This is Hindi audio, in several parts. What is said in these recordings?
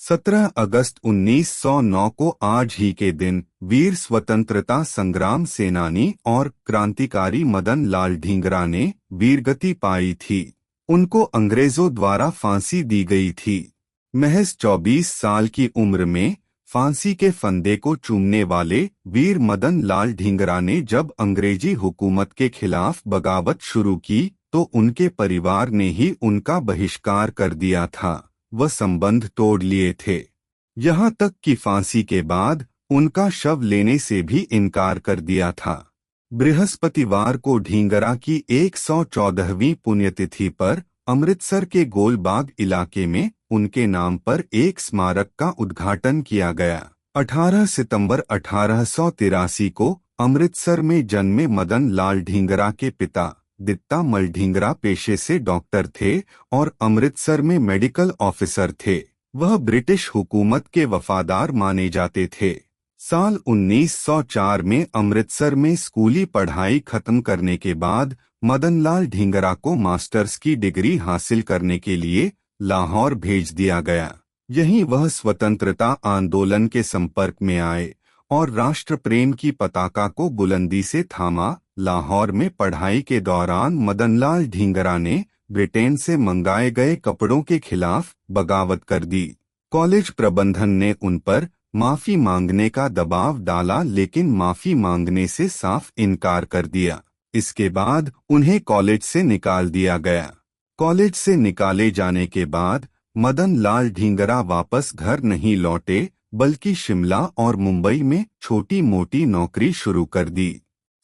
17 अगस्त 1909 को आज ही के दिन वीर स्वतंत्रता संग्राम सेनानी और क्रांतिकारी मदन लाल ढींगरा ने वीरगति पाई थी। उनको अंग्रेजों द्वारा फांसी दी गई थी। महज 24 साल की उम्र में फांसी के फंदे को चूमने वाले वीर मदन लाल ढींगरा ने जब अंग्रेजी हुकूमत के खिलाफ बगावत शुरू की तो उनके परिवार ने ही उनका बहिष्कार कर दिया था। वह संबंध तोड़ लिए थे। यहाँ तक कि फांसी के बाद उनका शव लेने से भी इनकार कर दिया था। बृहस्पतिवार को ढींगरा की 114वीं पुण्यतिथि पर अमृतसर के गोलबाग इलाके में उनके नाम पर एक स्मारक का उद्घाटन किया गया। 18 सितंबर 1883 को अमृतसर में जन्मे मदन लाल ढींगरा के पिता दित्ता मल ढींगरा पेशे से डॉक्टर थे और अमृतसर में मेडिकल ऑफिसर थे। वह ब्रिटिश हुकूमत के वफादार माने जाते थे। साल 1904 में अमृतसर में स्कूली पढ़ाई खत्म करने के बाद मदन लाल ढींगरा को मास्टर्स की डिग्री हासिल करने के लिए लाहौर भेज दिया गया। यहीं वह स्वतंत्रता आंदोलन के संपर्क में आए और राष्ट्र प्रेम की पताका को बुलंदी से थामा। लाहौर में पढ़ाई के दौरान मदन लाल ढींगरा ने ब्रिटेन से मंगाए गए कपड़ों के खिलाफ बगावत कर दी। कॉलेज प्रबंधन ने उन पर माफी मांगने का दबाव डाला, लेकिन माफी मांगने से साफ इनकार कर दिया। इसके बाद उन्हें कॉलेज से निकाल दिया गया। कॉलेज से निकाले जाने के बाद मदन लाल ढींगरा वापस घर नहीं लौटे, बल्कि शिमला और मुंबई में छोटी मोटी नौकरी शुरू कर दी।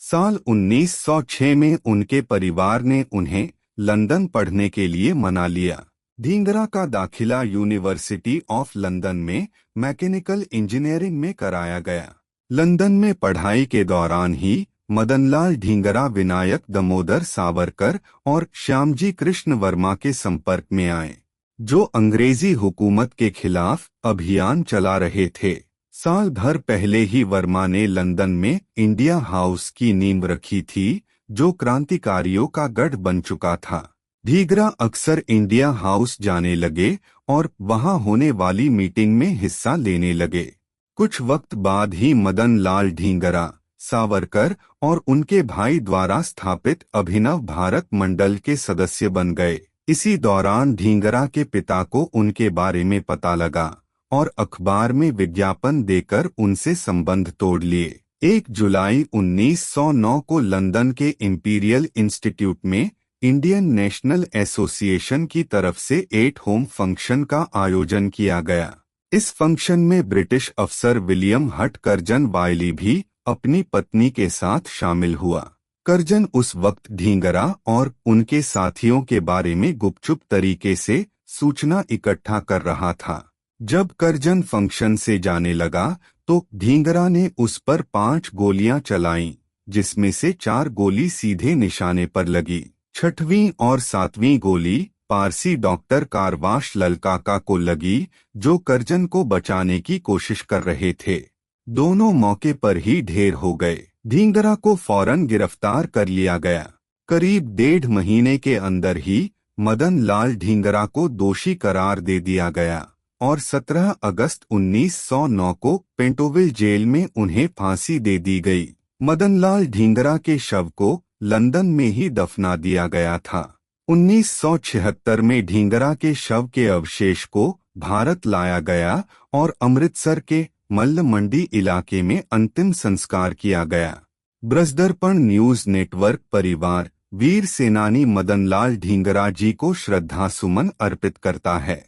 साल 1906 में उनके परिवार ने उन्हें लंदन पढ़ने के लिए मना लिया। ढींगरा का दाखिला यूनिवर्सिटी ऑफ लंदन में मैकेनिकल इंजीनियरिंग में कराया गया। लंदन में पढ़ाई के दौरान ही मदन लाल ढींगरा विनायक दामोदर सावरकर और श्यामजी कृष्ण वर्मा के संपर्क में आए, जो अंग्रेजी हुकूमत के खिलाफ अभियान चला रहे थे। साल भर पहले ही वर्मा ने लंदन में इंडिया हाउस की नींव रखी थी, जो क्रांतिकारियों का गढ़ बन चुका था। ढींगरा अक्सर इंडिया हाउस जाने लगे और वहां होने वाली मीटिंग में हिस्सा लेने लगे। कुछ वक्त बाद ही मदन लाल ढींगरा, सावरकर और उनके भाई द्वारा स्थापित अभिनव भारत मंडल के सदस्य बन गए। इसी दौरान ढींगरा के पिता को उनके बारे में पता लगा और अखबार में विज्ञापन देकर उनसे संबंध तोड़ लिए। 1 जुलाई 1909 को लंदन के इंपीरियल इंस्टीट्यूट में इंडियन नेशनल एसोसिएशन की तरफ से एट होम फंक्शन का आयोजन किया गया। इस फंक्शन में ब्रिटिश अफसर विलियम हट कर्जन वायली भी अपनी पत्नी के साथ शामिल हुआ। कर्जन उस वक्त ढींगरा और उनके साथियों के बारे में गुपचुप तरीके से सूचना इकट्ठा कर रहा था। जब कर्जन फंक्शन से जाने लगा तो ढींगरा ने उस पर 5 गोलियां चलाईं, जिसमें से 4 गोली सीधे निशाने पर लगी। 6वीं और 7वीं गोली पारसी डॉक्टर कारवाश ललकाका को लगी, जो कर्जन को बचाने की कोशिश कर रहे थे। दोनों मौके पर ही ढेर हो गए। ढींगरा को फौरन गिरफ्तार कर लिया गया। करीब 1.5 महीने के अंदर ही मदन लाल ढींगरा को दोषी करार दे दिया गया और 17 अगस्त 1909 को पेंटोविल जेल में उन्हें फांसी दे दी गई। मदन लाल ढींगरा के शव को लंदन में ही दफना दिया गया था। 1976 में ढींगरा के शव के अवशेष को भारत लाया गया और अमृतसर के मल्ल मंडी इलाके में अंतिम संस्कार किया गया। ब्रजदर्पण न्यूज नेटवर्क परिवार वीर सेनानी मदन लाल ढींगरा जी को श्रद्धा सुमन अर्पित करता है।